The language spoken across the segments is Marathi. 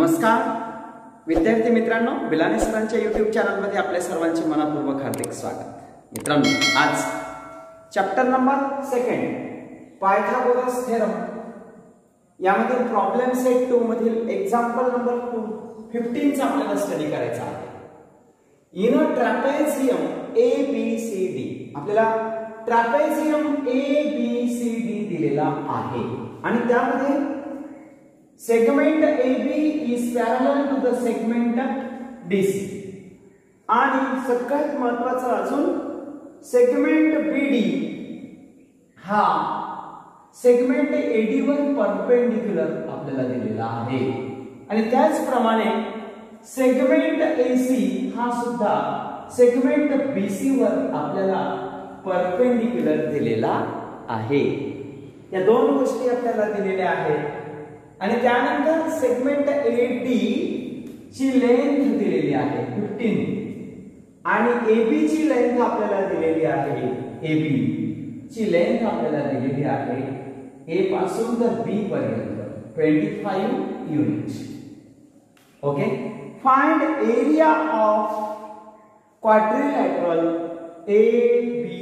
नमस्कार विद्यार्थी मित्रांनो, बिलानी सरांच्या YouTube चॅनलमध्ये आपल्या सर्वांचे मनपूर्वक हार्दिक स्वागत। मित्रांनो, आज चॅप्टर नंबर 2 पायथागोरस थेरम यामधील प्रॉब्लेम सेट 2 मधील एग्जांपल नंबर 15 चा आपल्याला स्टडी करायचा आहे। इन अ ट्रॅपेझियम ABCD आपल्याला ट्रॅपेझियम ABCD दिलेला आहे आणि त्यामध्ये segment AB is parallel to the segment DC आणि सगळ्यात महत्त्वाचं अजून सेगमेंट BD हा सेगमेंट AD वर परपेंडिक्युलर आपल्याला दिलेला आहे आणि त्याचप्रमाणे सेगमेंट AC हा सुद्धा सेगमेंट BC वर आपल्याला परपेंडिक्युलर दिलेला आहे। या दोन गोष्टी आपल्याला दिलेल्या आहेत आणि त्यानंतर सेगमेंट AD ची लेंथ दिलेली आहे 15 आणि AB ची लेंथ आपल्याला दिलेली आहे। AB ची लेंथ आपल्याला दिलेली आहे A पासून तर B पर्यंत 25 unit. Okay, find area of quadrilateral ABCD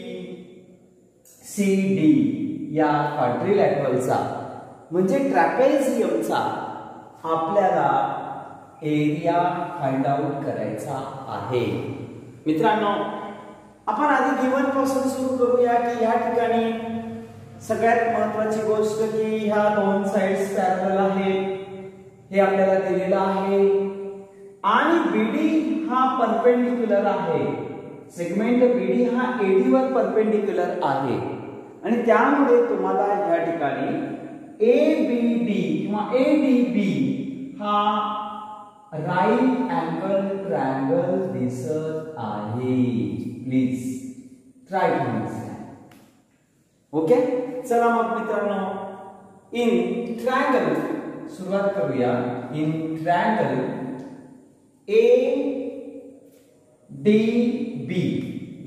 या क्वाड्रिलॅटरलचा म्हणजे ट्रॅपेझियमचा आपल्याला एरिया फाइंड आउट करायचा आहे। मित्रांनो, आपण आधी गिवन पासून सुरू करूया की या ठिकाणी सगळ्यात महत्त्वाची गोष्ट की ह्या दोन साइड्स पॅरलल आहेत हे आपल्याला दिलेलं आहे आणि BD हा परपेंडिक्युलर आहे। सेगमेंट BD हा AD वर परपेंडिक्युलर आहे आणि त्यामुळे तुम्हाला या ठिकाणी ABD किंवा ADB हा राइट अँगल ट्रायंगल दिसत आहे। Please try to understand. Okay, चला मग मित्रांनो, इन ट्रायंगल सुरुवात करूया। In triangle ADB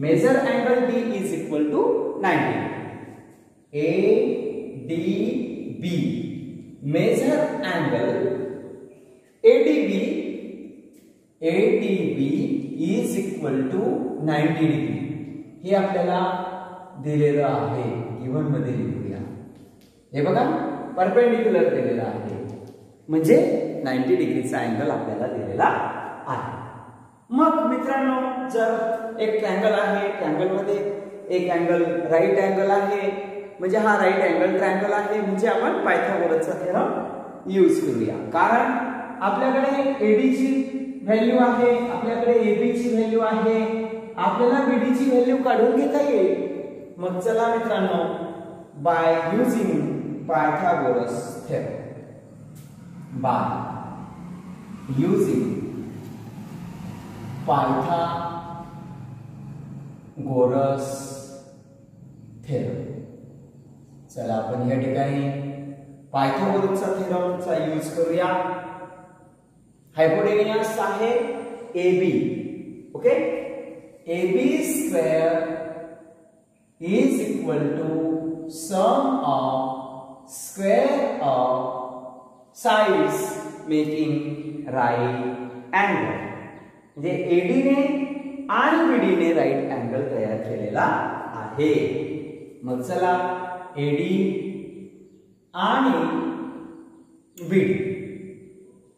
measure angle D is equal to 90। ADB measure angle ADB is equal to 90 degree हे आपल्याला दिलेलं आहे। गिवन मध्ये लिहूया, हे बघा परपेंडिक्युलर दिलेला आहे म्हणजे 90 डिग्रीचा अँगल आपल्याला दिलेला आहे। मग मित्रांनो, जर एक ट्रायंगल आहे, ट्रायंगल मध्ये एक अँगल राइट अँगल आहे म्हणजे हा राइट अँगल ट्रायंगल आहे म्हणजे आपण पायथागोरसचा थेरम यूज करूया। कारण आपल्याकडे AD ची व्हॅल्यू आहे, आपल्याकडे AB ची व्हॅल्यू आहे, आपल्याला BD ची व्हॅल्यू काढून घेता येईल। मग चला मित्रांनो, by using Pythagoras theorem by using Pythagoras theorem. चला आपण या ठिकाणी पायथागोरसचा थेरमचा यूज करूया। हायपोटेन्यूस आहे AB। Okay, AB square is equal to sum of square of sides making right angle म्हणजे AD ने आणि BD ने राइट अँगल तयार केलेला आहे। मग चला AD आणि BD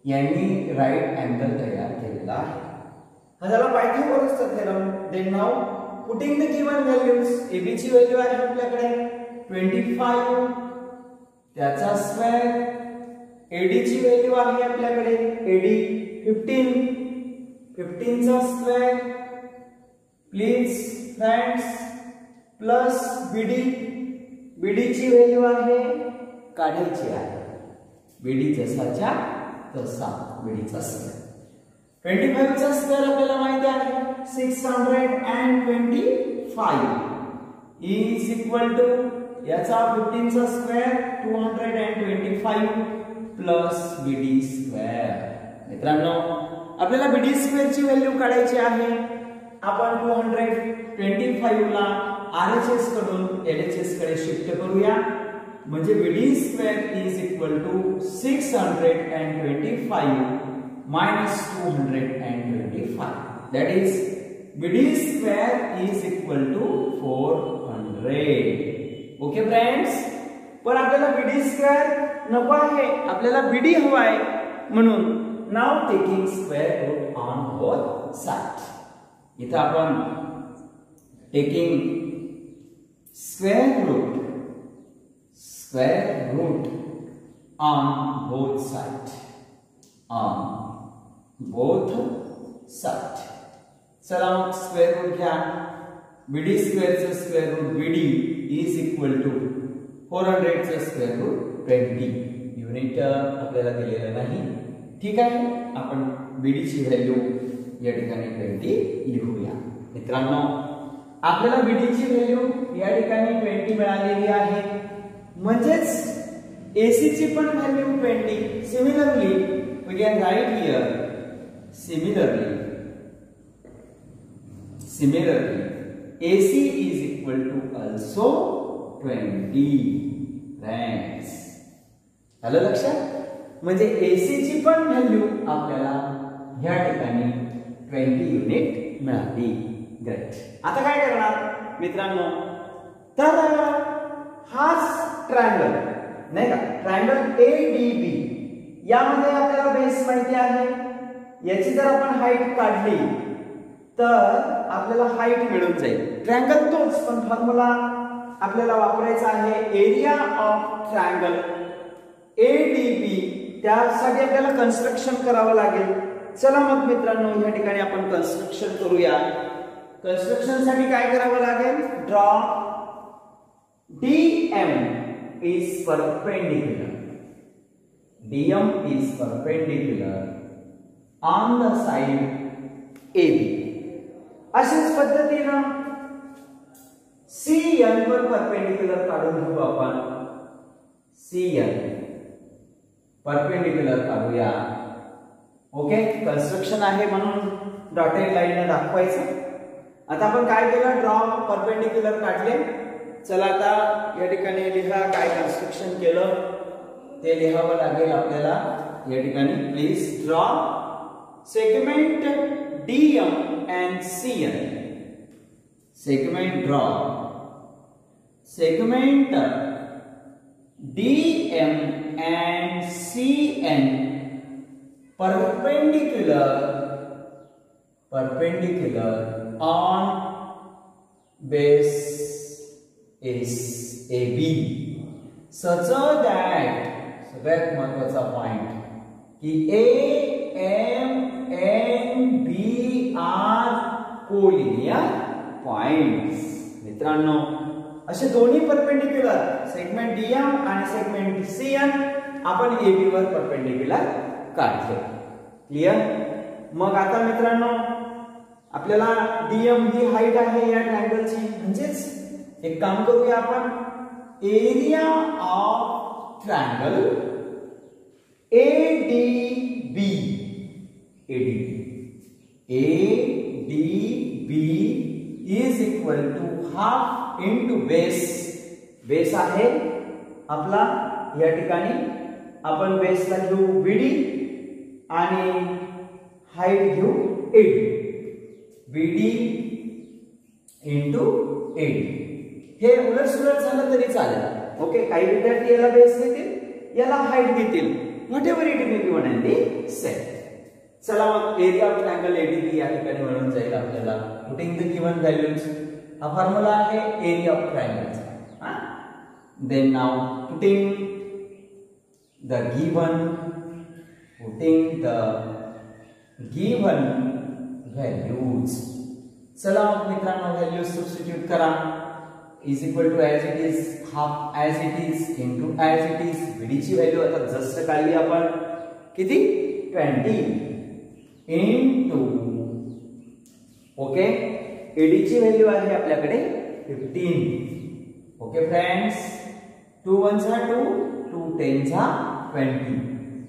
यांनी राइट अँगल तयार केलेला आहे। हा झाला पायथागोरसचा theorem. Then now putting the given values. AB ची व्हॅल्यू आहे आपल्याकडे 25 त्याचा स्क्वेअर, AD ची व्हॅल्यू आहे आपल्याकडे AD 15 चा square please friends plus BD ची व्हॅल्यू आहे काढायची आहे। BD जसाच्या तसा BD चा स्क्वेअर 25 चा स्क्वेअर आपल्याला माहिती आहे 625 इज इक्वल टू याचा 15 चा स्क्वेअर 225 प्लस BD स्क्वेअर। मित्रांनो, आपल्याला BD स्क्वेअर ची व्हॅल्यू काढायची आहे। आपण 225 ला RHS कडून LHS कडे शिफ्ट करूया म्हणजे BD square is equal to 625 minus 225. That is BD square is equal to 400. Okay friends, पण आपल्याला BD स्क्वेअर नको आहे, आपल्याला BD हवा आहे. म्हणून now taking square root on both side. इथं आपण taking square root on both side. चला मग स्क्वेअर रूट घ्या. BD स्क्वेअरचं square root BD is equal to 400चं स्क्वेअर रूट 20. युनिट आपल्याला दिलेलं नाही. ठीक आहे, आपण BD ची व्हॅल्यू या ठिकाणी 20 लिहूया. मित्रांनो, आपल्याला BD ची व्हॅल्यू या ठिकाणी 20 मिळालेली आहे. म्हणजेच AC ची पण value 20. Similarly we can write here similarly AC is equal to also 20. friends, आलं लक्षात? म्हणजे AC ची पण व्हॅल्यू आपल्याला ह्या ठिकाणी 20 युनिट मिळाली. ग्रेट. आता काय करणार मित्रांनो, तर हाच ट्रायंगल नाही का, ट्रायंगल ADB, यामध्ये आपल्याला बेस माहिती आहे. याची जर आपण हाईट काढली तर आपल्याला हाईट मिळून जाईल. ट्रायंगल तोच, पण फॉर्म्युला आपल्याला वापरायचा आहे एरिया ऑफ ट्रायंगल ADB. त्यासाठी आपल्याला कन्स्ट्रक्शन करावं लागेल. चला मग मित्रांनो, या ठिकाणी आपण कन्स्ट्रक्शन करूया. कन्स्ट्रक्शन साठी काय करावं लागेल? Draw DM is perpendicular. DM is perpendicular on the side AB. अशाच पद्धतीनं CN वर परपेंडिक्युलर काढून घेऊ आपण. CN परपेंडिक्युलर काढूया. ओके, कन्स्ट्रक्शन आहे म्हणून डॉटेड लाईनने दाखवायचं. आता आपण काय केलं? ड्रॉ परपेंडिक्युलर काढले. चला आता या ठिकाणी लिहा काय कन्स्ट्रक्शन केलं ते लिहावं लागेल आपल्याला. या ठिकाणी please draw segment DM and CN. Segment draw segment DM and CN perpendicular on base is AB such that, सगळ्यात महत्त्वाचा पॉइंट की AMNB आर कोलिनियर पॉइंट्स. मित्रांनो, असे दोन्ही परपेंडिक्युलर सेगमेंट DM आणि सेगमेंट CN आपण AB वर परपेंडिक्युलर काढले. क्लियर? मग आता मित्रांनो, आपल्याला DM ही हाईट आहे या ट्रायंगलची. म्हणजेच एक काम करूया आपण, area of triangle ADB is equal to half into base. Base आहे आपला. या ठिकाणी आपण बेसला घेऊ BD आणि हाईट घेऊ AD. BD into AD. हे उलट-सुलट झालं तरी चालेल. ओके, काही विद्यार्थी याला बेस घेतील, याला हाईट घेतील. Whatever it may be one and the same. चला मग एरिया ऑफ ट्रायंगल ADB या ठिकाणी मिळून जाईल आपल्याला. Putting the given values. हा फॉर्म्युला आहे एरिया ऑफ ट्रायंगलचा. Then now putting the given values. चला मग मित्रांनो, व्हॅल्यूज सबस्टिट्यूट करा. Is equal to as it is, half as it is into as it is. BD ची व्हॅल्यू आता जस्ट काढली आपण. किती? 20 इंटू, ओके, AD ची व्हॅल्यू आहे आपल्याकडे 15. Okay friends, 2 1 2, 2 10 20.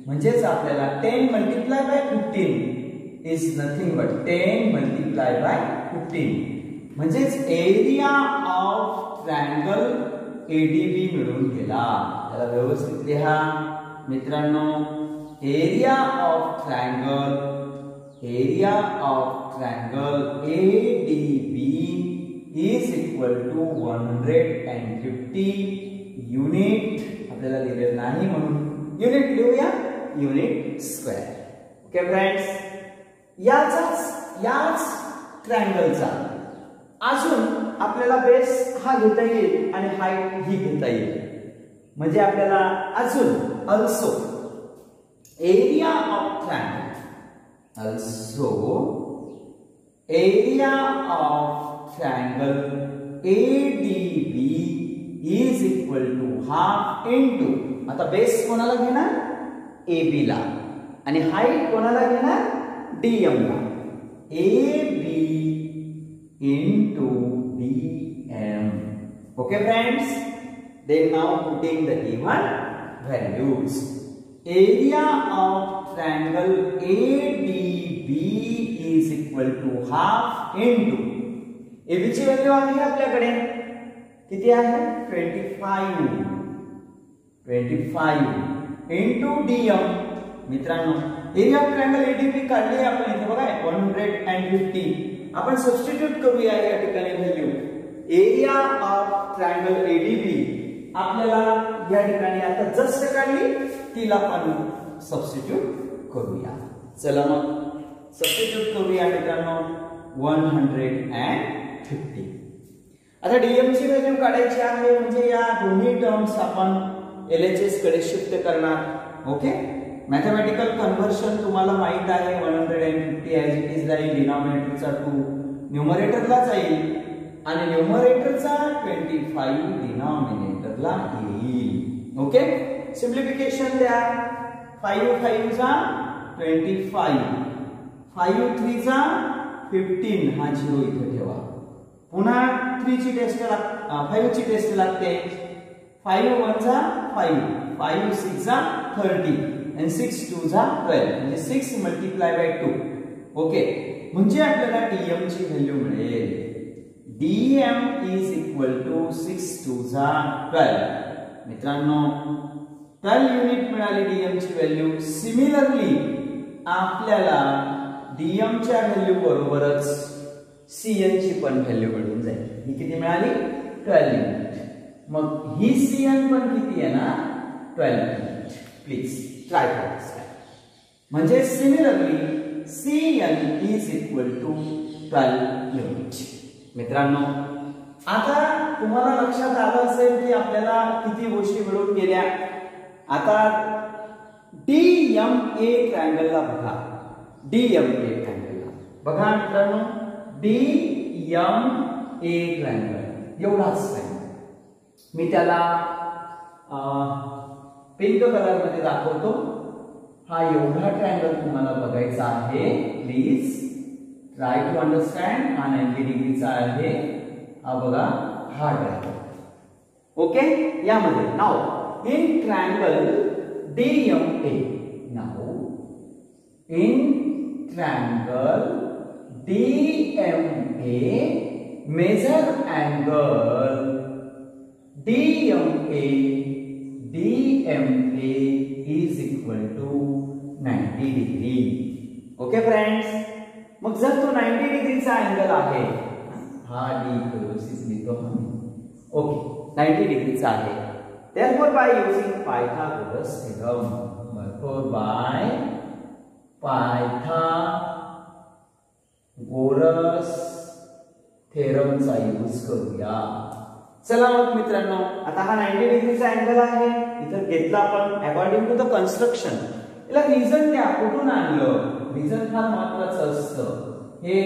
म्हणजेच आपल्याला 10 multiply bye 15 is nothing but 10 multiply bye 15. म्हणजेच एरिया ऑफ ट्रायंगल एडीबी मिळून गेला. त्याला व्यवस्थित लिहा मित्रांनो. Area of triangle ADB is equal to 150 unit. आपल्याला दिलेलं नाही म्हणून युनिट लिहूया, युनिट स्क्वेअर. ओके फ्रेंड्स, याच ट्रायंगलचा अजून आपल्याला बेस हा घेता येईल आणि हाईट ही घेता येईल. म्हणजे आपल्याला अजून also area of triangle ADB is equal to half into, आता बेस कोणाला घेणार, AB ला, आणि हाईट कोणाला घेणार, DM ला. AB into DM. Okay friends, then now putting the given values. Area of triangle ADB is equal to half into AB ची व्हॅल्यू आहे आपल्याकडे किती आहे, 25 into DM. मित्रांनो एरिया ऑफ ट्रायंगल एडीबी काढली आपण इथे बघा 150. आपण सबस्टिट्यूट करूया या ठिकाणी value. Area of triangle ADB आपल्याला या ठिकाणी आता जस्ट काढली, तिला पण सबस्टिट्यूट करूया. चला मग सबस्टिट्यूट करूया मित्रांनो. 150. आता डीएम ची व्हॅल्यू काढायची आहे, म्हणजे या दोन्ही टर्म्स आपण एलएचएस कडे शिफ्ट करणार. ओके, मॅथमॅटिकल कन्व्हर्शन तुम्हाला माहित आहे. 150 ॲज इट इज जाईल, डिनॉमिनेटरचा 2 न्यूमरेटरला जाईल आणि न्यूमरेटरचा 25 डिनॉमिनेटरला येईल. ओके, सिम्प्लिफिकेशन द्या. 5 चा 25, 5 3 चा 15, हा 0 इथे ठेवा. पुन्हा 5 ची टेस्ट लागते. 5 1 चा 5, 5 6 चा 30 आणि 6 2 चा 12, म्हणजे 6 मल्टिप्लाय बाय 2. ओके, म्हणजे आपल्याला डीएम ची व्हॅल्यू मिळेल. डीएम इज इक्वल टू 6 2 चा 12. मित्रांनो 12 युनिट मिळाली डीएम ची व्हॅल्यू. सिमिलरली आपल्याला डीएम च्या व्हॅल्यू बरोबरच सीएन ची पण व्हॅल्यू मिळून जाईल. ही किती मिळाली, 12 युनिट. मग ही सीएन पण किती आहे ना, 12 युनिट. प्लीज ट्राय करा. म्हणजे similarly CN is equal to 12 unit. मित्रांनो आता तुम्हाला लक्षात आलं असेल की आपल्याला किती गोष्टी मिळून गेल्या. आता डीएमए ट्रायंगलला बघा. डीएमए ट्रायंगलला बघा मित्रांनो. डीएमए ट्रायंगल एवढाच ट्रायंगल मी त्याला पिंक कलर मध्ये दाखवतो. हा एवढा ट्रायंगल तुम्हाला बघायचा आहे. Please try to understand. हा 90 डिग्रीचा आहे. हा बघा हा ट्रायंगल. ओके, यामध्ये now in triangle DMA. Now in triangle DMA measure angle DMA is equal to 90 degree. Okay friends, मग जर तो 90 डिग्रीचा अँगल आहे, हा डी व्यवस्थित लिहितो आम्ही. ओके, 90 डिग्रीचा आहे. therefore by using Pythagoras theorem, therefore by Pythagoras theorem चा यूज करूया. चला मग मित्रांनो, आता हा 90 डिग्रीचा अँगल आहे. इथं घेतला आपण अकॉर्डिंग टू द कन्स्ट्रक्शन. याला रिझन द्या, कुठून आणलं. रिझन फार महत्वाचं असतं. हे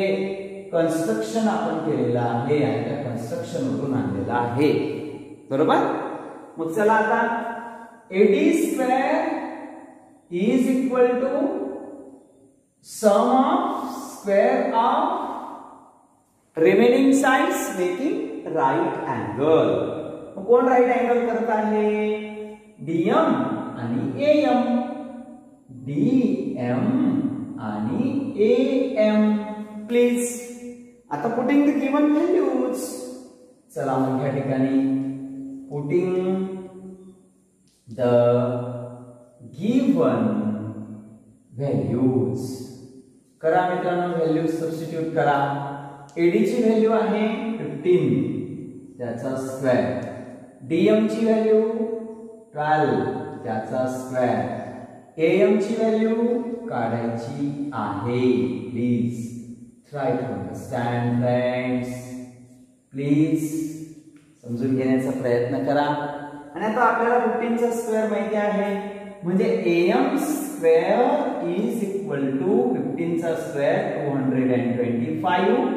कन्स्ट्रक्शन आपण केलेलं आहे आणि त्या कन्स्ट्रक्शन वरून आणलेलं आहे. बरोबर. मग चला आता AD square is equal to sum of square of remaining sides making right angle. मग कोण राइट अँगल करत आहे. डीएम आणि एएम. डीएम आणि एएम. प्लीज आता पुटिंग द गिवन व्हॅल्यूज. चला मग या ठिकाणी putting the given values. करा मित्रांनो, व्हॅल्यू सबस्टिट्यूट करा. एडी ची व्हॅल्यू आहे 15 त्याचा स्क्वेअर, डीएम ची व्हॅल्यू 12 त्याचा स्क्वेअर, एएम ची व्हॅल्यू काढायची आहे. Please try to understand friends, please समजून घेण्याचा प्रयत्न करा. आणि आता आपल्याला 15 चा स्क्वेअर माहिती आहे, म्हणजे AM square is equal to 15 चा स्क्वेअर 225.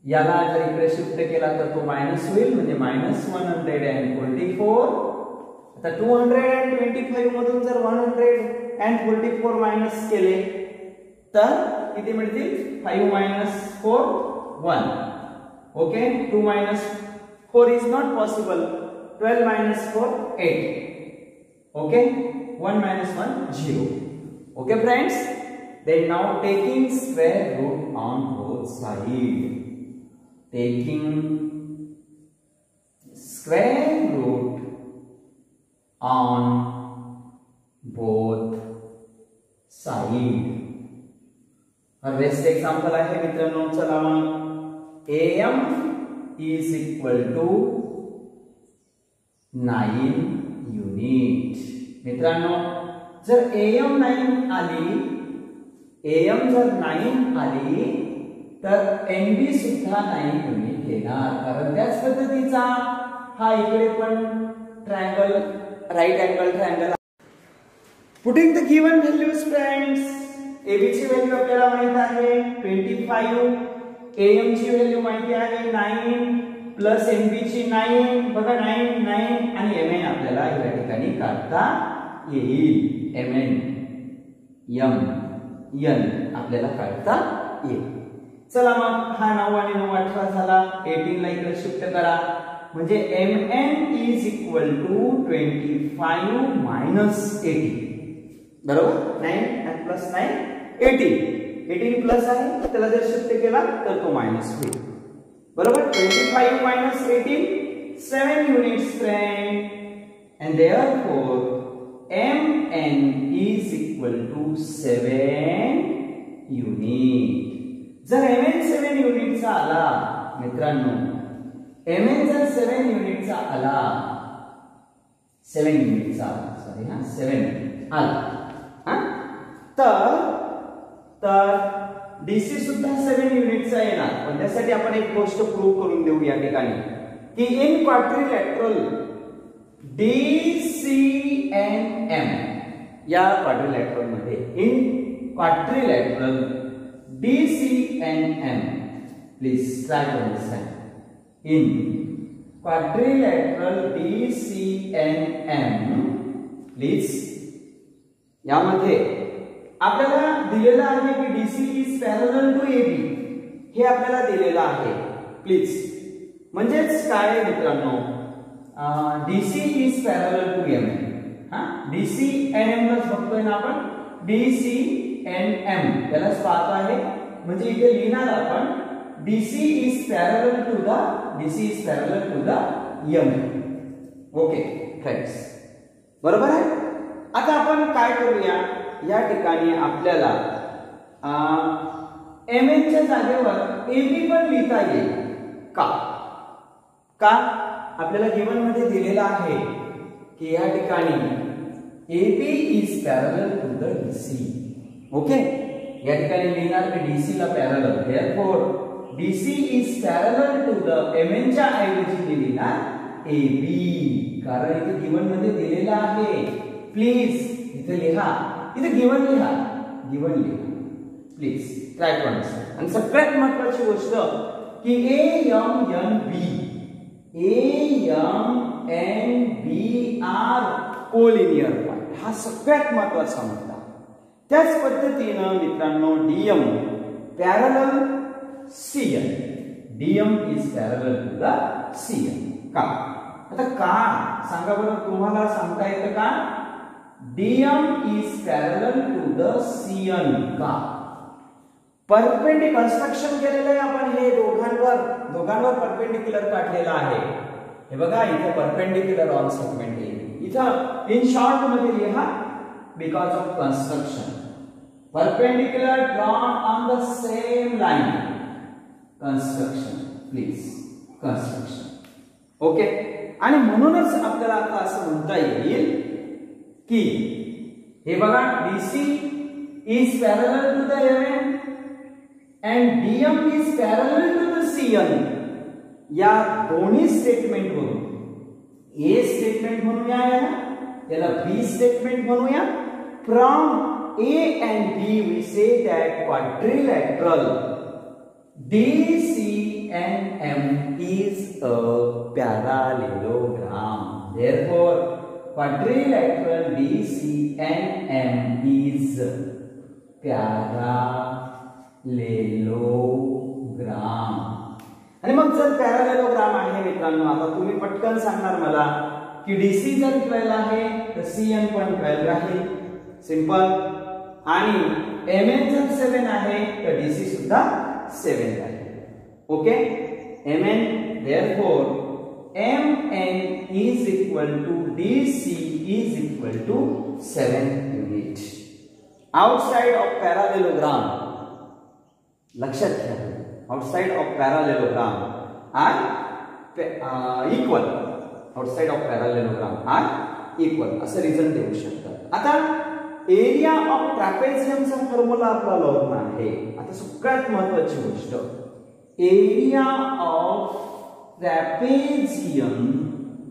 याला जर इकडे शिफ्ट केला तर तो मायनस होईल, म्हणजे -144. आता 225 मधून जर 144 मायनस केले तर किती मिळतील? 5 - 4 1. Okay, 2 - 4 is not possible. 12 - 4 8. Okay, 1 - 1 0. Okay friends, then now taking square root on both sides. Taking square root on both sides. और बेस्ट एग्जांपल आहे मित्रांनो. चला मग AM is equal to 9 unit. मित्रांनो जर AM 9 आली, AM जर 9 आली तर NB सुद्धा 9 युनिट येणार, कारण त्याच पद्धतीचा हा इकडे पण triangle, right angle triangle. Putting the given values friends, AB ची व्हॅल्यू आपल्याला माहित आहे 25, AM ची व्हॅल्यू माहिती आहे 9 प्लस NB ची 9. बघा 9 9 आणि MN आपल्याला या ठिकाणी काढता येईल. MN M N आपल्याला काढता येईल. चला मग हा 9 आणि 9 18 झाला. 18 ला इकडे शिफ्ट करा, म्हणजे MN is equal to 25 minus 80. बरोबर, 9 आणि प्लस 9 18. 18 प्लस आहे, त्याला जर शिफ्ट केला तर तो मायनस होईल. बरोबर, 25 minus 18 7 units friend. and therefore MN is equal to 7 unit. जर MN 7 युनिटचा आला मित्रांनो, MN जर 7 युनिटचा आला, 7 युनिटचा सॉरी हा 7 आला हा, तर DC सुद्धा 7 युनिटचा येणार. पण त्यासाठी आपण एक गोष्ट प्रूव्ह करून देऊ या ठिकाणी की इन क्वाड्रिलॅटरल DCNM, या क्वाड्रिलॅटरल मध्ये in quadrilateral DCNM, please try to understand. In quadrilateral DCNM, please यामध्ये आपल्याला दिलेलं आहे की DC is parallel to AB, हे आपल्याला दिलेलं आहे. प्लीज म्हणजेच काय मित्रांनो, DC is parallel to MN. हा, DCNM लाच बघतोय ना आपण, DCNM त्यालाच पाहतो आहे. म्हणजे इथे लिहिणार आपण DC is parallel to the MN. Okay friends, बरोबर आहे. आता आपण काय करूया, या ठिकाणी आपल्याला MN च्या जागेवर AB पण लिहिता येईल का? आपल्याला गिवन मध्ये दिलेला आहे की या ठिकाणी AB is parallel to the DC. Okay, या ठिकाणी लिहिणार मी DC ला parallel, therefore DC is parallel to the MN च्या ऐवजी लिहिणार AB, कारण इथे गिवन मध्ये दिलेला आहे. प्लीज इथे लिहा, इथे गिवन लिहा, प्लीज ट्राय टू अंडरस्टँड. आणि सगळ्यात महत्त्वाची गोष्ट की AMNB आर कोलिनियर पॉइंट, हा सगळ्यात महत्त्वाचा मुद्दा. त्याच पद्धतीनं मित्रांनो DM parallel CN, DM is parallel to the CN. का? आता का सांगा बरं, तुम्हाला सांगता येतं का? DM is parallel to the CN. का? परपेंडिक्युलर कंस्ट्रक्शन केलेलं आहे आपण, हे दोघांवर परपेंडिक्युलर काढलेलं आहे. हे बघा इथे परपेंडिक्युलर ऑन सेगमेंट AB. इथं इन शॉर्ट मध्ये लिहा because of construction. Perpendicular drawn on the same line. Construction please. Construction. Okay. आणि म्हणूनच आपल्याला आता असं म्हणता येईल की हे बघा DC is parallel to the MN and DM is parallel to the CN. या दोन्ही स्टेटमेंट वरून A स्टेटमेंट म्हणूया याला, याला B स्टेटमेंट म्हणूया. From A and B we say that quadrilateral DCNM is a parallelogram. Therefore quadrilateral DCNM is parallelogram. आणि मग जर पॅरालेलोग्राम आहे मित्रांनो, आता तुम्ही पटकन सांगणार मला की DC जर 12 आहे तर CN पण 12 राहील. सिंपल. आणि MN जर 7 आहे तर DC सुद्धा 7 राहील. Okay. MN therefore MN is equal to DC is equal to 7 unit. Outside of parallelogram, लक्षात घ्या, outside of parallelogram are equal. Outside of parallelogram are equal असं रिझन देऊ शकतात. आता एरिया ऑफ ट्रॅपेझियमचा फॉर्म्युला आपला लावून आहे. आता सगळ्यात महत्त्वाची गोष्ट, area of trapezium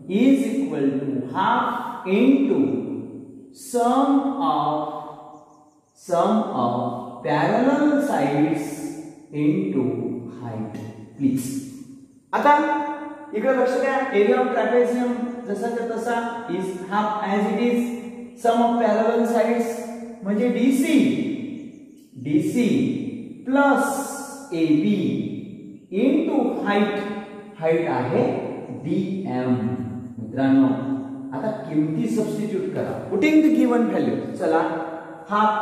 is equal to half into sum of parallel sides into height. Please. आता इकडे लक्ष द्या. एरिया ऑफ ट्रॅपेझियम जसाच्या तसा is half as it is sum of parallel sides म्हणजे DC plus AB into height आहे DM. मित्रांनो आता किमती सबस्टिट्यूट करा. Putting the given value. चला, half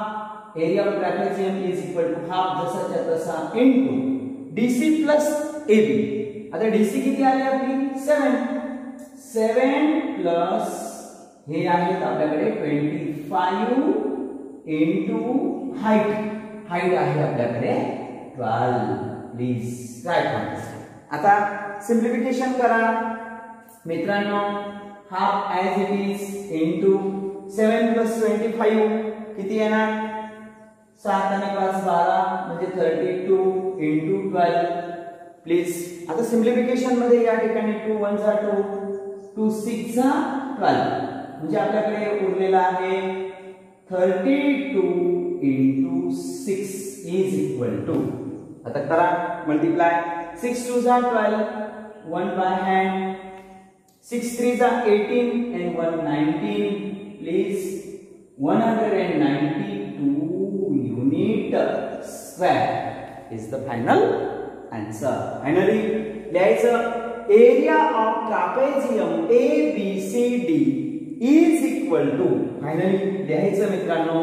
area of trapezium is equal to half जसाच्या तसा इनटू DC प्लस AB. आता DC किती आली आपली 7 प्लस हे आहेत आपल्याकडे 25 इनटू हाईट आहे आपल्याकडे 12. Please write answer. आता सिंप्लिफिकेशन करा मित्रांनो. Half as it is into 7 plus 25 किती येणार 7 आणि 5 12 म्हणजे 32 इनटू 12. प्लीज. आता सिंप्लिफिकेशन मध्ये या ठिकाणी 2 1 जा 2 2 6 जा 12 म्हणजे आपल्याकडे उरलेला आहे 32 इनटू 6 इज इक्वल टू. आता करा मल्टिप्लाय. 6 2 जा 12 1 बाय हँड. 6 3 जा 18 and 1 19. Please. 192 unit square is the final answer. Finally लिहायचं area of trapezium ABCD is equal to. Finally लिहायचं मित्रांनो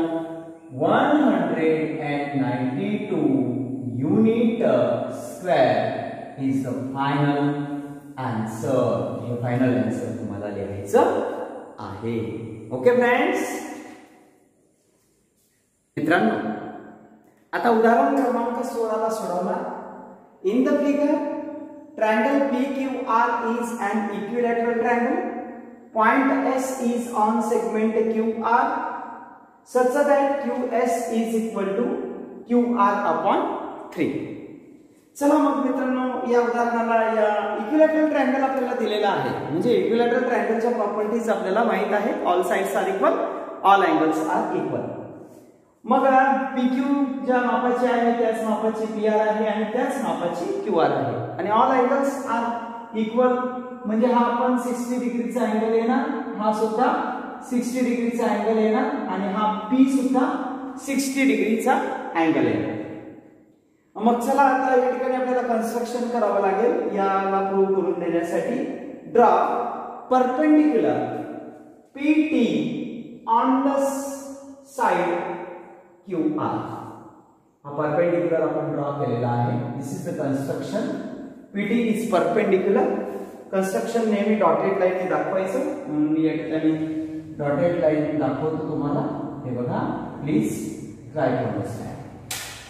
192 unit square is the final answer. हे फायनल आन्सर तुम्हाला लिहायचं आहे. Okay friends. मित्रांनो आता उदाहरण क्रमांक 16 ला सोडवला. In the figure triangle PQR is an equilateral triangle. Point S is on segment QR such that QS is equal to QR upon 3. चला मग मित्रांनो या उदाहरणाला या इक्विलॅटरल ट्रायंगल आपल्याला दिलेला आहे. म्हणजे इक्विलॅटरल ट्रायंगलच्या प्रॉपर्टीज आपल्याला माहित आहेत. All sides are equal, all angles are equal. मग PQ ज्या मापाची आहे त्याच मापाची PR आहे आणि त्याच मापाची QR आहे आणि ऑल अँगल्स आर इक्वल म्हणजे हा पण 60 डिग्रीचा अँगल येणार, हा सुद्धा 60 डिग्रीचा अँगल येणार आणि हा P सुद्धा 60 डिग्रीचा अँगल येणार. मग चला आता या ठिकाणी आपल्याला कन्स्ट्रक्शन करावं लागेल याला प्रूव्ह करून देण्यासाठी. Draw perpendicular PT on the side QR. हा परपेंडिक्युलर आपण ड्रॉ केलेला आहे. This is the construction. PT is perpendicular construction नेहमी डॉटेड लाईन दाखवायचं, म्हणून मी या ठिकाणी डॉटेड लाईन दाखवतो तुम्हाला. हे बघा, प्लीज ट्राय टू अंडरस्टँड.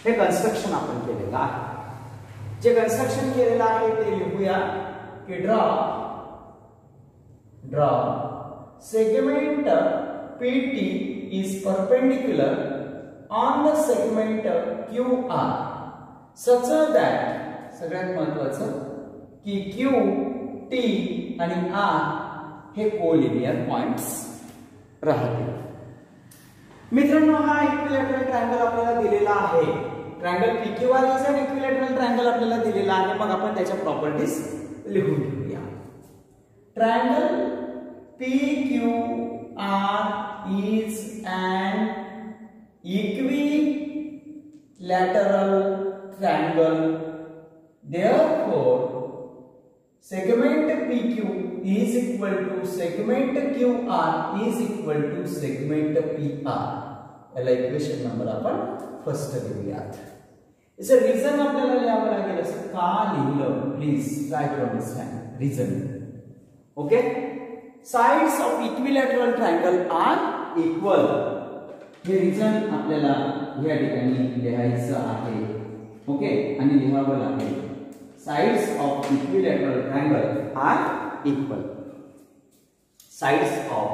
हे कन्स्ट्रक्शन आपण केलेलं आहे. जे कन्स्ट्रक्शन केलेलं आहे ते लिहूया की draw segment PT is perpendicular on the segment QR such that, सगळ्यात महत्वाचं की Q, T आणि R हे कोलिनियर पॉइंट्स राहतील. मित्रांनो, हा इक्विलॅटरल ट्रायंगल आपल्याला दिलेला आहे. Triangle PQR is an equilateral triangle आपल्याला दिलेला आहे. मग आपण त्याच्या प्रॉपर्टीज लिहून घेऊया. Triangle PQR is an equilateral triangle. Therefore, segment PQ is equal to segment QR is equal to segment PR. याला इक्वेशन नंबर आपण फर्स्ट लिहूयात. याचं रिझन आपल्याला लिहावं लागेल. असं का लिहिलं, please try to understand reason. Okay, sides of equilateral triangle are equal. हे रिझन आपल्याला या ठिकाणी लिहायचं आहे. ओके, आणि लिहावं लागेल. sides of equilateral triangle are equal. sides of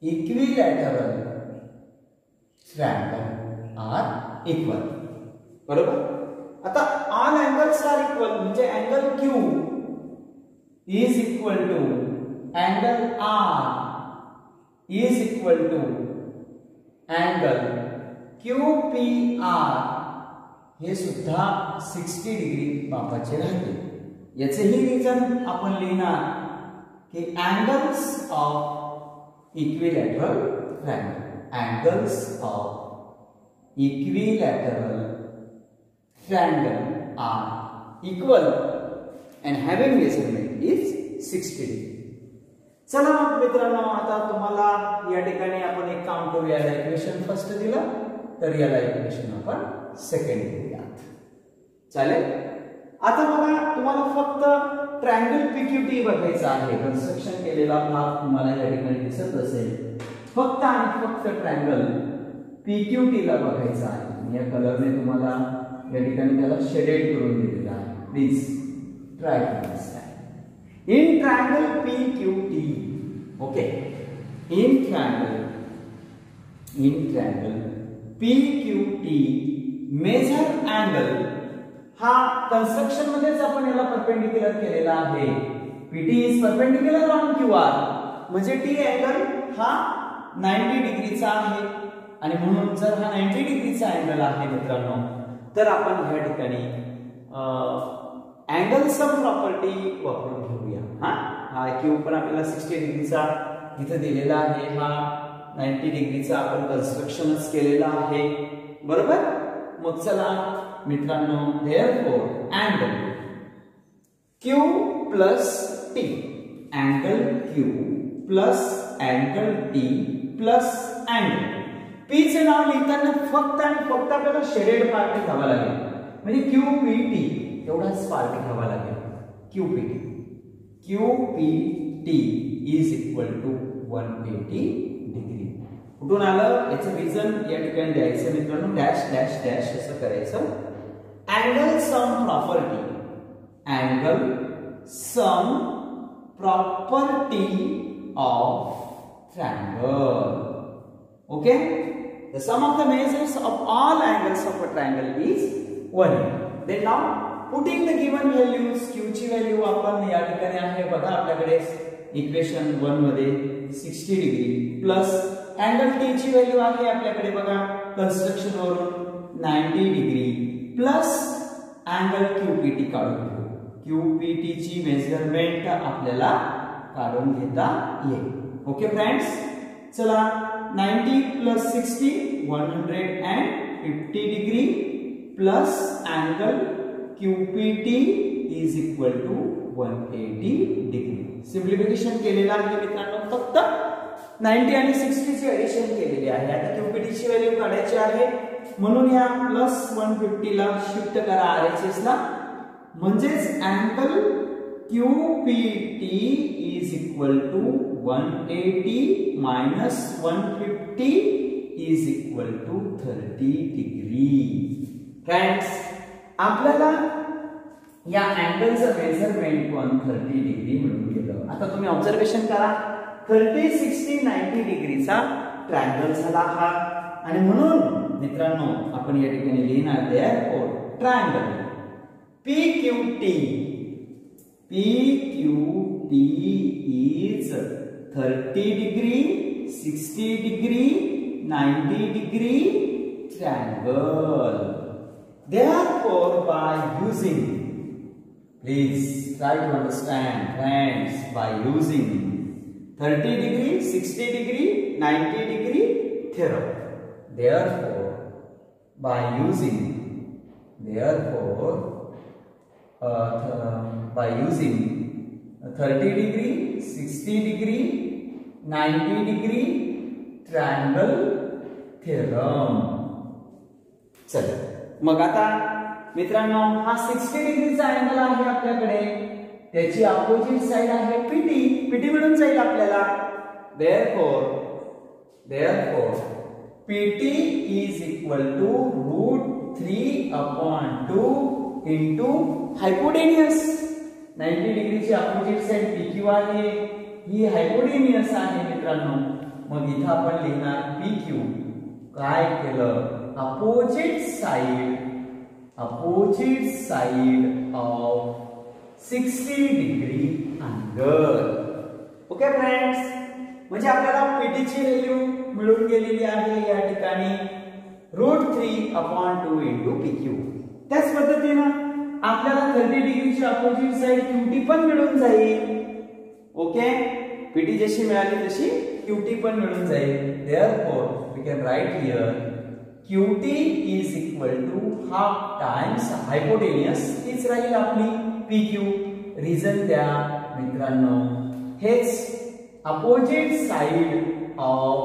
equilateral triangle are equal. बरोबर. आता all angles are equal म्हणजे angle Q is equal to angle R is equal to angle QPR हे सुद्धा 60 डिग्री मापाचे राहते. याचेही रिझन आपण लिहिणार की angles of equilateral triangle, angles of equilateral triangle are equal and having measurement is 60 degree. चला मग मित्रांनो, आता तुम्हाला या ठिकाणी आपण एक काम करूया. याला इक्वेशन फर्स्ट दिलं तर याला इक्वेशन आपण सेकंड देऊयात. चालेल. आता बघा, तुम्हाला फक्त ट्रायंगल PQT बघायचा आहे. कन्स्ट्रक्शन केलेला भाग तुम्हाला या ठिकाणी दिसत असेल. फक्त आणि फक्त ट्रायंगल PQT ला बघायचा आहे. या कलरने तुम्हाला या ठिकाणी त्याला शेडेड करून दिलेला आहे. Please try to understand. In triangle PQT, okay, in triangle PQT measure angle हा कन्स्ट्रक्शन मध्येच आपण याला परपेंडिक्युलर केलेला आहे. PT is perpendicular on QR म्हणजे T अँगल हा 90 डिग्रीचा आहे. आणि म्हणून जर हा 90 डिग्रीचा अँगल आहे मित्रांनो, तर आपण ह्या ठिकाणी अँगल सम प्रॉपर्टी वापरून घेऊया. हा Q पण आपल्याला 60 डिग्रीचा इथं दिलेला आहे. हा 90 डिग्रीचा आपण कन्स्ट्रक्शनच केलेला आहे. बरोबर. मग चला मित्रांनो, therefore angle Q plus T, angle Q plus angle T plus angle P चे नाव लिहिताना फक्त आणि फक्त आपल्याला शेडेड पार्ट घ्यावा लागेल. म्हणजे QPT एवढाच पार्ट घ्यावा लागेल. QPT is equal to 180 degree. कुठून आलं याचं रिझन या ठिकाणी द्यायचं मित्रांनो. डॅश डॅश डॅश असं करायचं. Angle sum property, angle sum property of triangle. Okay, the sum of the measures of all angles of a triangle is 180. Then now putting the given values, Q ची व्हॅल्यू आपण या ठिकाणी आहे बघा आपल्याकडे इक्वेशन 1 मध्ये 60 डिग्री प्लस अँगल T ची व्हॅल्यू आहे आपल्याकडे बघा कन्स्ट्रक्शन वरून 90 डिग्री प्लस अँगल QPT काढून घेऊ. QPT ची मेजरमेंट आपल्याला काढून घेता येईल. ओके फ्रेंड्स, चला 90 plus 60 150 degree plus angle QPT is equal to 180 degree. Simplification केलेला आहे मित्रांनो. फक्त 90 आणि 60 ची एडिशन केलेली आहे. आता QPT ची व्हॅल्यू काढायची आहे. म्हणून या +150 ला शिफ्ट करा RHS ला, म्हणजेच angle QPT is equal to 180 minus 150 is equal to 30 degree. Friends, आपल्याला या अँगलचं मेजरमेंट पण 30 डिग्री मिळून गेलं. आता तुम्ही ऑब्झर्वेशन करा, 30, 60, 90 डिग्रीचा ट्रायंगल झाला हा. आणि म्हणून मित्रांनो आपण या ठिकाणी लिहिणार therefore triangle PQT is 30 degree, 60 degree, 90 degree triangle. Therefore, by using, please try to understand, friends, by using 30 degree, 60 degree, 90 degree theorem. Therefore, by using 30 degree, 60 degree, 90 degree triangle theorem. चला मग आता मित्रांनो हा 60 डिग्रीचा अँगल आहे आपल्याकडे, त्याची अपोजिट साइड आहे PT मिळून जाईल आपल्याला. therefore PT is equal to √3/2 into hypotenuse. 90 डिग्रीची opposite side PQ आहे, ही हायपोटेन्युअस आहे मित्रांनो. मग इथं आपण लिहिणार PQ काय केलं, opposite side of 60 degree angle. Okay friends, म्हणजे आपल्याला PT ची व्हॅल्यू मिळून गेलेली आहे या ठिकाणी √3/2 into PQ. त्याच पद्धतीने आपल्याला 30 डिग्रीची अपोजिट साइड QT पण मिळून जाईल. ओके, PT जशी मिळाली तशी QT पण मिळून जाईल. therefore we can write here QT is equal to half times hypotenuse हीच राहील आपली PQ. रिझन द्या मित्रांनो, हेच अपोजिट साइड ऑफ,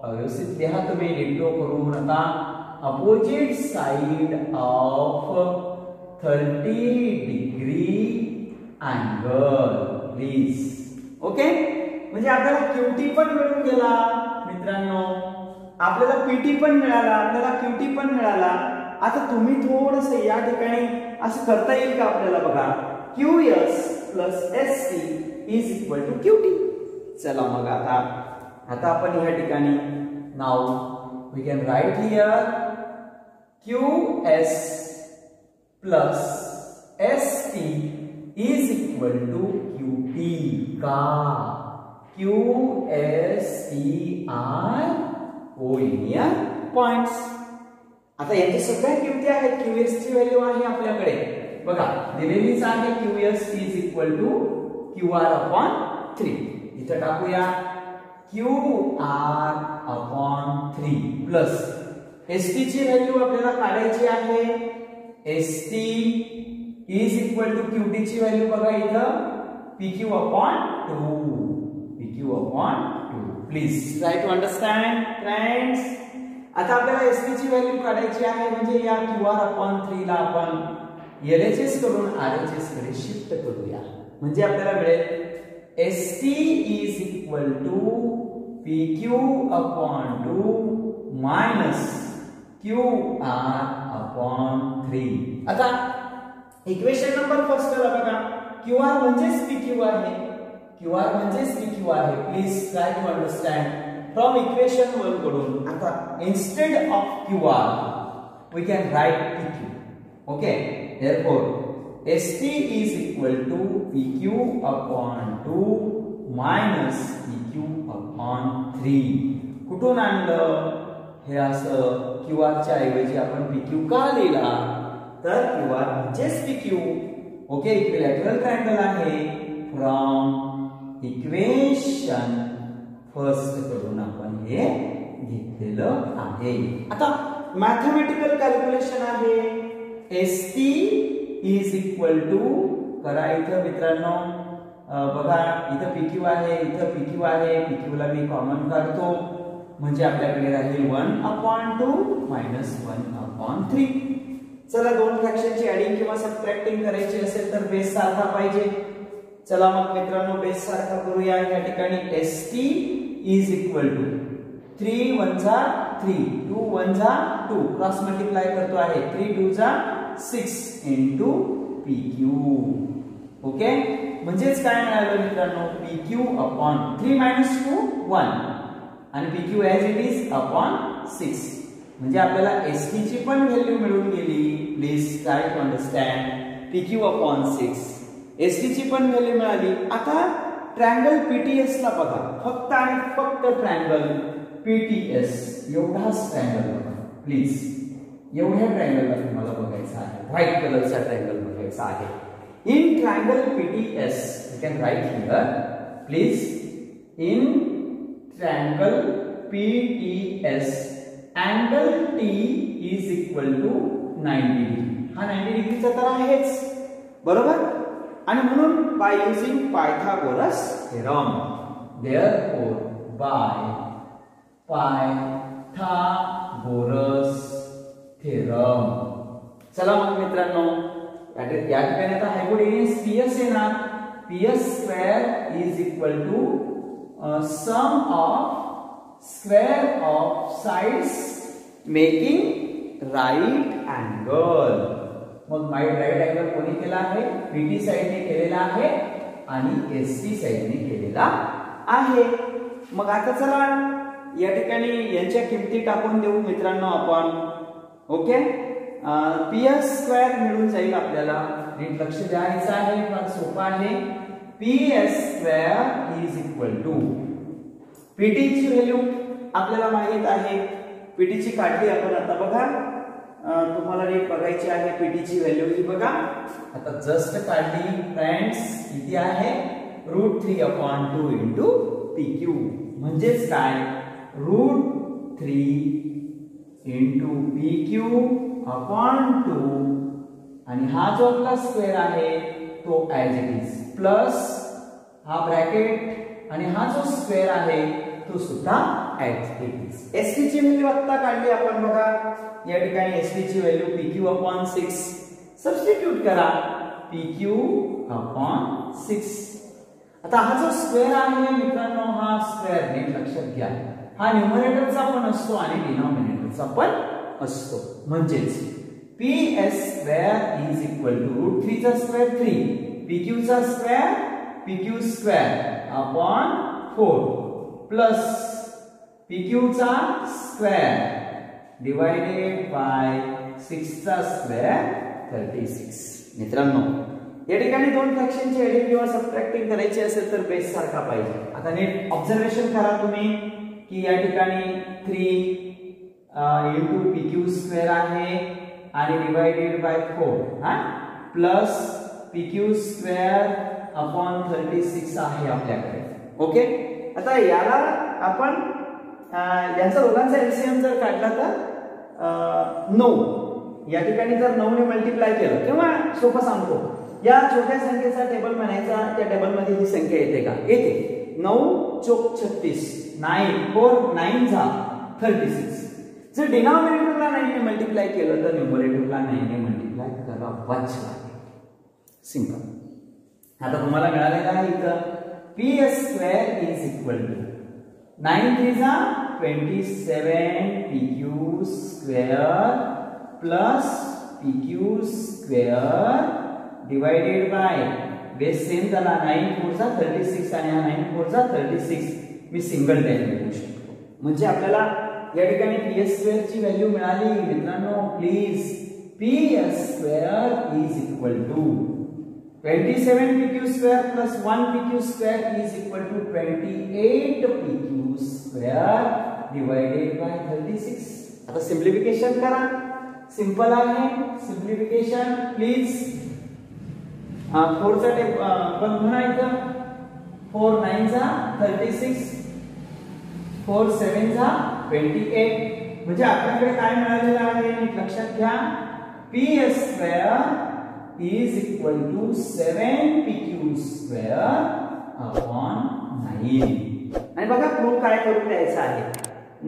व्यवस्थित लिहा तुम्ही, डिक्टो करू नका, opposite side of 30 degree angle please. Okay, म्हणजे आपल्याला QT पण मिळून गेला मित्रांनो, आपल्याला PT पण मिळाला, आपल्याला QT पण मिळाला. आता तुम्ही थोडस या ठिकाणी असं करता येईल का आपल्याला, बघा, QS plus ST is equal to QT. चला मग आता आपण या ठिकाणी now we can write here QS plus ST is equal to QT. का QSTR कोलिनियर पॉइंट्स. आता याचे सगळ्या किमती आहेत, QS ची व्हॅल्यू आहे आपल्याकडे, बघा दिलेलीच आहे. QS is equal to QR/3. इथं टाकूया QR/3 प्लस ST ची व्हॅल्यू आपल्याला काढायची आहे. ST is equal to QT ची व्हॅल्यू बघा इथं PQ/2. Please try to understand friends. आता आपल्याला ST ची व्हॅल्यू काढायची आहे, म्हणजे या QR/3 ला आपण LHS करून RHS कडे शिफ्ट करूया, म्हणजे आपल्याला मिळेल ST is equal to PQ/2 minus QR/3. आता इक्वेशन नंबर फर्स्ट ला बघा, QR म्हणजेच PQ आहे, please try to understand from equation 1 कडून. आता instead of QR we can write PQ. Okay, therefore ST is equal to PQ/2 minus PQ/3. कुठून आणलं हे असं? QR च्या ऐवजी आपण PQ का लिहिला, तर QR म्हणजेच PQ. ओके, इक्विलॅटरल ट्रायंगल आहे. फ्रॉम इक्वेशन फर्स्ट कडून आपण हे घेतलेलं आहे. आता मॅथमॅटिकल कॅल्क्युलेशन आहे. ST is equal to, करा इथं मित्रांनो, बघा इथं PQ आहे, इथं PQ आहे, PQ ला मी कॉमन काढतो, म्हणजे आपल्याकडे राहील 1/2 मायनस 1/3. चला दोन फ्रॅक्शनची ऍडिंग किंवा सबट्रॅक्टिंग करायची असेल तर बेस सारखा पाहिजे. चला मग मित्रांनो बेस सारखा करूया. या ठिकाणी st इज इक्वल टू 3 1 जा 3 2 1 जा 2 क्रॉस मल्टिप्लाय करतो आहे 3 2 जा 6 इनटू pq. ओके, म्हणजेच काय मिळालं मित्रांनो pq अपॉन 3 मायनस 2 1 आणि pq as it is upon 6. म्हणजे आपल्याला st ची पण व्हॅल्यू मिळून गेली. Please try to understand. pq upon 6 st ची पण व्हॅल्यू मिळाली. आता ट्रायंगल pts ला बघा, फक्त आणि फक्त ट्रायंगल pts एवढाच ट्रायंगल बघा प्लीज. एवढ्या ट्रायंगलला तुम्हाला बघायचं आहे, व्हाईट कलरचा ट्रायंगल बघायचा आहे. In triangle pts you can write here please. in triangle pts angle t is equal to 90 degree. हा 90 डिग्रीचा तर आहेच बरोबर. आणि म्हणून by using Pythagoras theorem, therefore by Pythagoras theorem. चला मग मित्रांनो या ठिकाणी आता हायपोटेन्यूस PS आहे ना, PS square is equal to sum of square of sides making right angle. मग राईट अँगल कोणी केला आहे? PT साइडने केलेला आहे आणि ST साइडने केलेला आहे. मग आता चला या ठिकाणी यांच्या किमती टाकून देऊ मित्रांनो आपण. ओके, PS स्क्वेअर मिळून जाईल आपल्याला. नीट लक्ष द्यायचं आहे, फार सोपं आहे. PS square is equal to PT ची व्हॅल्यू आपल्याला माहित आहे. PT ची काढली आपण आता बघा. तुम्हाला नीट बघायची आहे PT ची व्हॅल्यू ही बघा. आता जस्ट काढली फ्रेंड्स. किती आहे? √3/2 इंटू PQ. म्हणजेच काय? √3 इंटू PQ अपॉन 2 आणि हा जो आपला स्क्वेअर आहे तो ऍज इट इज प्लस हा ब्रॅकेट आणि हा जो स्क्वेअर आहे तो सुद्धा ऍज इट इज. ST ची व्हॅल्यू आता काढली आपण बघा. या ठिकाणी ST ची व्हॅल्यू PQ अपॉन 6 सबस्टिट्यूट करा. PQ upon 6. आता हा जो स्क्वेअर आहे मित्रांनो, हा स्क्वेअर नीट लक्षात घ्या, हा न्यूमरेटरचा पण असतो आणि डिनॉमिनेटरचा पण असतो. म्हणजेच PS square is equal to √3 चा स्क्वेअर 3 PQ चा square PQ square upon 4 plus PQ चा स्क्वेअर डिवाइडेड बाय 6 चा स्क्वेअर 36. मित्रांनो या ठिकाणी दोन फ्रॅक्शनची ऍडिंग किंवा सबट्रॅक्टिंग करायची असेल तर बेस सारखा पाहिजे. आता नीट ऑब्झर्वेशन करा तुम्ही की या ठिकाणी 3 इंटू PQ स्क्वेअर आहे आणि डिवाइडेड बाय 4 हा प्लस PQ स्क्वेअर अपॉन 36 आहे आपल्याकडे. ओके, आता याला आपण यांचा दोघांचा एलसीएम जर काढला तर 9. या ठिकाणी जर 9 ने मल्टिप्लाय केलं किंवा सोपं सांगतो, या छोट्या संख्येचा टेबल म्हणायचा. त्या टेबल मध्ये ही संख्या येते का? येते. 9 चोक 36 9 4 9 जा 36. जर डिनॉमिनेटरला 9 ने मल्टिप्लाय केलं तर न्यूमरेटरला 9 ने मल्टिप्लाय करावाच लागेल. सिंपल. आता तुम्हाला मिळालेला आहे इथं PS square is equal to 9 3 जा 27 PQ square plus PQ square divided by base same झाला 9 4 जा 36 आणि हा 9 4 जा 36 मी सिंगल टाइम लिहू शकतो. म्हणजे आपल्याला या ठिकाणी PS स्क्वेअर ची व्हॅल्यू मिळाली मित्रांनो. Please PS square is equal to 27 PQ square plus 1 PQ square is equal to 28 PQ square divided by 36. आता सिंप्लिफिकेशन करा. सिंपल आहे सिंप्लिफिकेशन. प्लीज 4 चा पण म्हणा इथं 4 9 जा 36 4 7 जा 28. म्हणजे आपल्याकडे काय मिळालेलं आहे लक्षात घ्या. PS square is equal to 7 PQ square upon 9. आणि बघा प्रूफ काय करून द्यायचं आहे.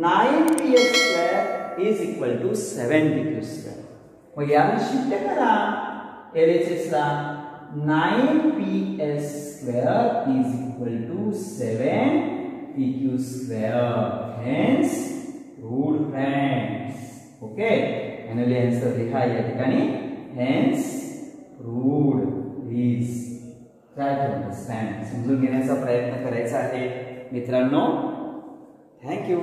9ps² is equal to 7pq². मग याला शिफ्ट करा LHS ला. 9ps² is equal to 7pq². Hence root friends. Okay, finally answer लिहा या ठिकाणी. Hence root is. Try to understand. समजून घेण्याचा प्रयत्न करायचा आहे मित्रांनो. थँक्यू.